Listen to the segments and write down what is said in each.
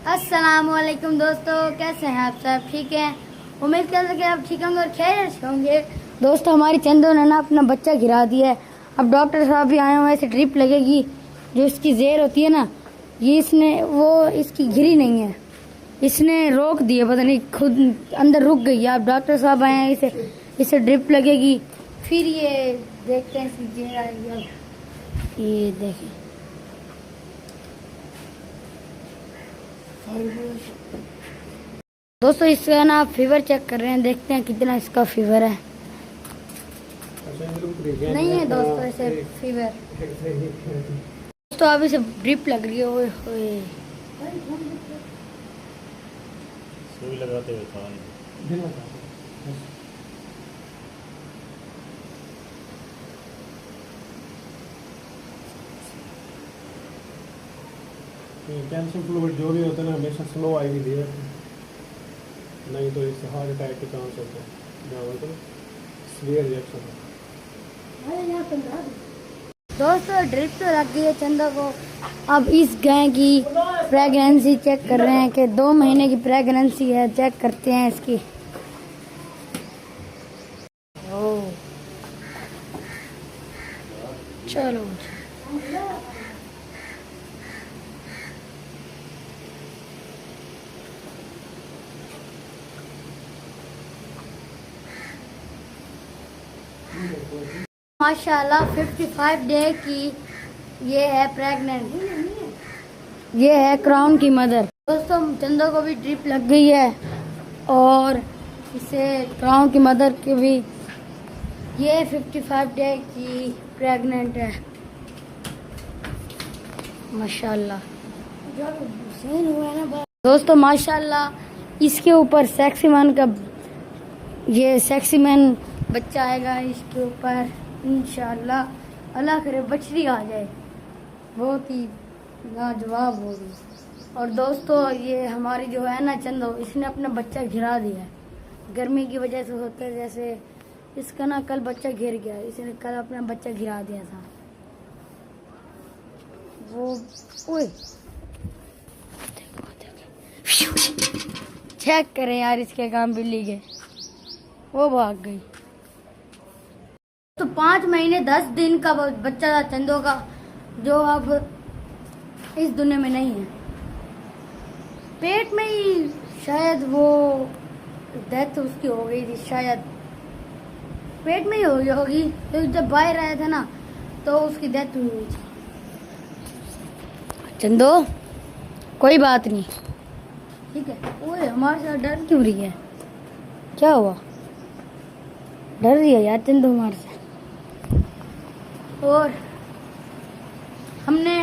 अस्सलामुअलैकुम दोस्तों, कैसे हैं आप सब? ठीक हैं? उम्मीद करते हैं कि आप ठीक होंगे और खैरियत से होंगे। दोस्तों, हमारी चंदो ने ना अपना बच्चा गिरा दिया है। अब डॉक्टर साहब भी आए हुए हैं, इसे ड्रिप लगेगी। जो इसकी ज़ेर होती है ना, ये इसकी गिरी नहीं है, इसने रोक दी है, पता नहीं खुद अंदर रुक गई है। अब डॉक्टर साहब आए हैं, इसे ड्रिप लगेगी, फिर ये देखते हैं इसकी ज़ेर आएगी। अब ये देखें, दोस्तों इसका ना फीवर चेक कर रहे हैं, देखते हैं कितना इसका फीवर है। नहीं है दोस्तों इसे फीवर। दोस्तों अभी से ड्रिप लग रही है। ओए होए, सुई लगाते हुए कैल्शियम फ्लूइड जो भी होता है ना, हमेशा स्लो आई हुई है, नहीं तो इससे हार्ट अटैक के चांस होते हैं, जहाँ तो सीवियर रिएक्शन है। दोस्तों ड्रिप तो लग गई है चंदा को। अब इस गाय की प्रेगनेंसी चेक कर रहे हैं कि 2 महीने की प्रेगनेंसी है, चेक करते हैं इसकी। ओह चलो, माशाल्लाह 55 डे की ये है प्रेग्नेंट। ये है क्राउन की मदर। दोस्तों चंदो को भी ड्रिप लग गई है और इसे क्राउन की मदर की भी। ये 55 डे की प्रेग्नेंट है माशाल्लाह। दोस्तों माशाल्लाह इसके ऊपर सेक्सी मैन का ये सेक्सी मैन बच्चा आएगा इसके ऊपर इंशाल्लाह। अल्लाह करे बछड़ी आ जाए, बहुत ही लाजवाब होगी। और दोस्तों ये हमारी जो है ना चंदो, इसने अपना बच्चा गिरा दिया है। गर्मी की वजह से होता है, जैसे इसका ना कल बच्चा गिर गया, इसने कल अपना बच्चा गिरा दिया था। वो ओए चेक करें यार इसके काम बिल्ली के, वो भाग गई। तो 5 महीने 10 दिन का बच्चा था चंदो का, जो अब इस दुनिया में नहीं है। पेट में ही शायद वो डेथ उसकी हो गई थी, शायद पेट में ही हो गई होगी, तो जब बाहर आया था ना तो उसकी डेथ हुई थी। चंदो कोई बात नहीं, ठीक है। ओए हमारे साथ डर क्यों रही है? क्या हुआ? डर रही है यार चंदो हमारे से। और हमने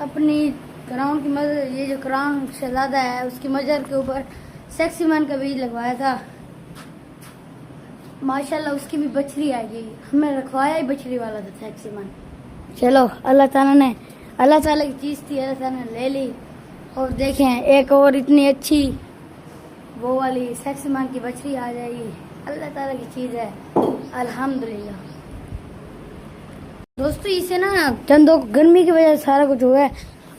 अपनी क्राउन की मदर, ये जो क्राउन शहजादा है उसकी मदर के ऊपर सेक्सी मैन का बीज लगवाया था। माशाल्लाह उसकी भी बछड़ी आ गई। हमें रखवाया ही बछड़ी वाला था सेक्सी मैन। चलो अल्लाह ताला की चीज़ थी, अल्लाह ताला ने ले ली। और देखें एक और इतनी अच्छी वो वाली सेक्सी मैन की बछड़ी आ जाएगी। अल्लाह ताला की चीज़ है, अल्हम्दुलिल्लाह। दोस्तों इसे ना चंदो गर्मी की वजह से सारा कुछ हुआ है।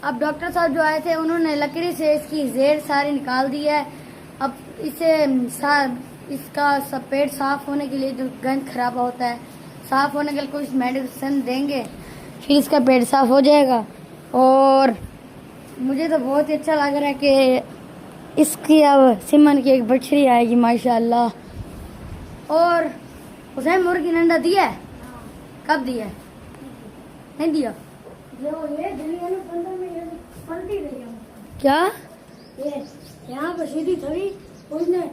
अब डॉक्टर साहब जो आए थे उन्होंने लकड़ी से इसकी ज़ेर सारी निकाल दी है। अब इसका सब पेट साफ होने के लिए, जो गंद खराब होता है साफ होने के लिए कुछ मेडिसिन देंगे, फिर इसका पेट साफ हो जाएगा। और मुझे तो बहुत ही अच्छा लग रहा है कि इसकी अब सिमन की एक बछड़ी आएगी माशाल्लाह। और उसे मुर्गी ने अंडा दिया है? कब दिया है? नहीं दिया। जो ये दुनिया में 15 में पलटी रही है। क्या ये यहाँ पर सीधी थी, उसने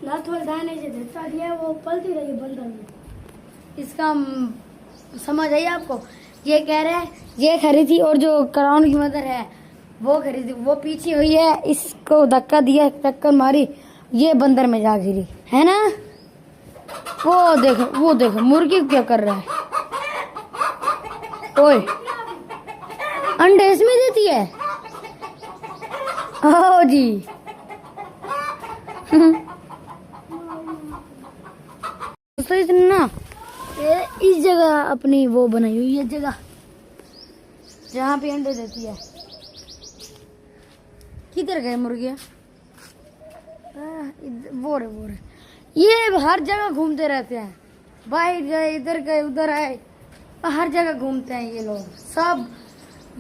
लात वाले दाने से धक्का दिया, वो पलटी रही है बंदर में। इसका समझ आई आपको? ये कह रहे हैं ये खरी थी और जो क्राउन की मदर है वो खरी थी, वो पीछे हुई है, इसको धक्का दिया, टक्कर मारी, ये बंदर में जा गिरी है ना। वो देखो मुर्गी क्या कर रहा है। ओए अंडे इसमें देती है? ओ जी तो इसने ना इस जगह अपनी वो बनाई हुई है, जगह जहाँ पे अंडे देती है। किधर गए मुर्गियाँ? वो रहे ये हर जगह घूमते रहते हैं, बाहर गए, इधर गए, उधर आए, हर जगह घूमते हैं ये लोग सब।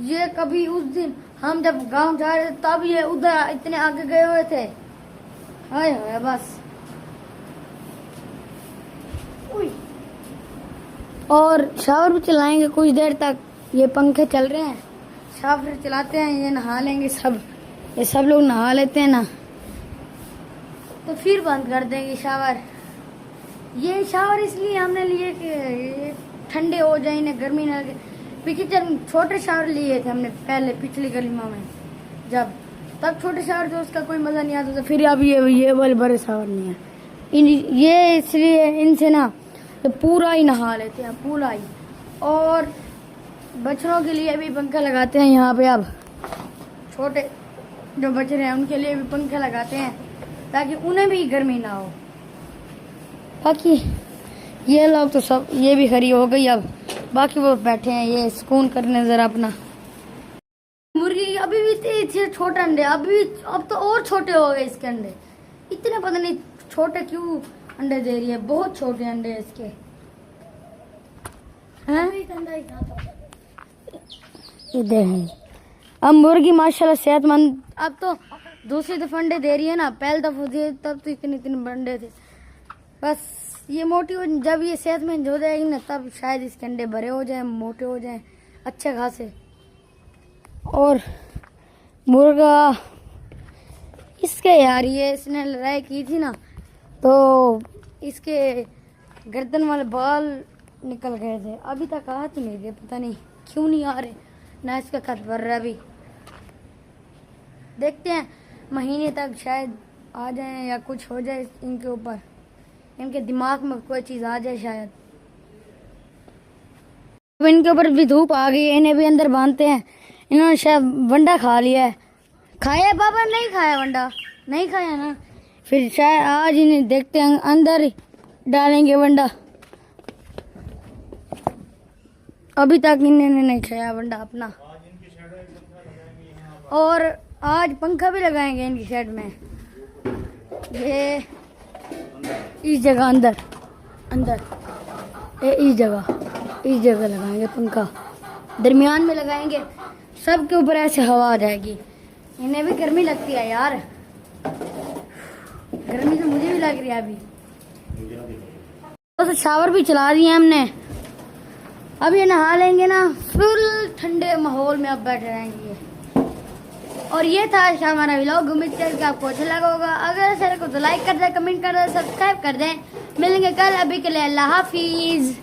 ये कभी उस दिन हम जब गांव जा रहे थे तब ये उधर इतने आगे गए हुए थे। हाय हाय बस। और शावर भी चलाएंगे कुछ देर तक, ये पंखे चल रहे हैं, शावर चलाते हैं, ये नहा लेंगे सब, ये सब लोग नहा लेते हैं ना तो फिर बंद कर देंगे शावर। ये शावर इसलिए हमने लिए कि ये ठंडे हो जाए ना, गर्मी ना लगे। पिछले छोटे शावर लिए थे हमने पहले पिछली गलीमा में, जब तब छोटे शावर थे उसका कोई मजा नहीं आता था। फिर अब ये वाले बड़े शावर नहीं है ये इसलिए इनसे ना तो पूरा ही नहा लेते हैं, पूरा ही। और बच्चों के लिए भी पंखा लगाते हैं यहाँ पे। अब छोटे जो बच्चे हैं उनके लिए भी पंखा लगाते हैं ताकि उन्हें भी गर्मी ना हो। बाकी ये लोग तो सब, ये भी खरी हो गई अब, बाकी वो बैठे हैं ये सुकून करने जरा अपना। मुर्गी अभी भी थे छोटे अंडे, अब तो और छोटे हो गए इसके अंडे, इतने पता नहीं छोटे क्यों अंडे दे रही है, बहुत छोटे अंडे इसके हैं। इधर है अब मुर्गी माशाल्लाह सेहतमंद, अब तो दूसरी दफा अंडे दे रही है ना, पहले दफा दिए तब तो इतने अंडे थे। बस ये मोटी हो, जब ये सेहतमंद हो जाएगी ना तब शायद इसके अंडे बड़े हो जाएं, मोटे हो जाएं, अच्छे खासे। और मुर्गा इसके यार ये इसने लड़ाई की थी ना तो इसके गर्दन वाले बाल निकल गए थे, अभी तक आ तो नहीं रहे, पता नहीं क्यों नहीं आ रहे, ना इसका खत भर रहा अभी। देखते हैं महीने तक शायद आ जाए या कुछ हो जाए इनके ऊपर, इनके दिमाग में कोई चीज़ आ जाए शायद। अब इनके ऊपर भी धूप आ गई है, इन्हें भी अंदर बांधते हैं। इन्होंने शायद वंडा खा लिया है। खाया पापा? नहीं खाया वंडा, नहीं खाया ना, फिर शायद आज इन्हें देखते हैं अंदर ही डालेंगे वंडा। अभी तक इन्होंने नहीं खाया वंडा अपना। और आज पंखा भी लगाएंगे इनकी शेड में, ये इस जगह अंदर ये इस जगह लगाएंगे पंखा, दरमियान में लगाएंगे, सबके ऊपर ऐसे हवा आ जाएगी। इन्हें भी गर्मी लगती है यार, गर्मी तो मुझे भी लग रही है अभी। तो शावर भी चला दिए हमने, अब ये नहा लेंगे ना, फुल ठंडे माहौल में अब बैठे रहेंगे। और ये था आज हमारा व्लॉग, उम्मीद करके आपको अच्छा लगा होगा। अगर अच्छा लगा तो लाइक कर दें, कमेंट कर दें, सब्सक्राइब कर दें। मिलेंगे कल, अभी के लिए अल्लाह हाफिज।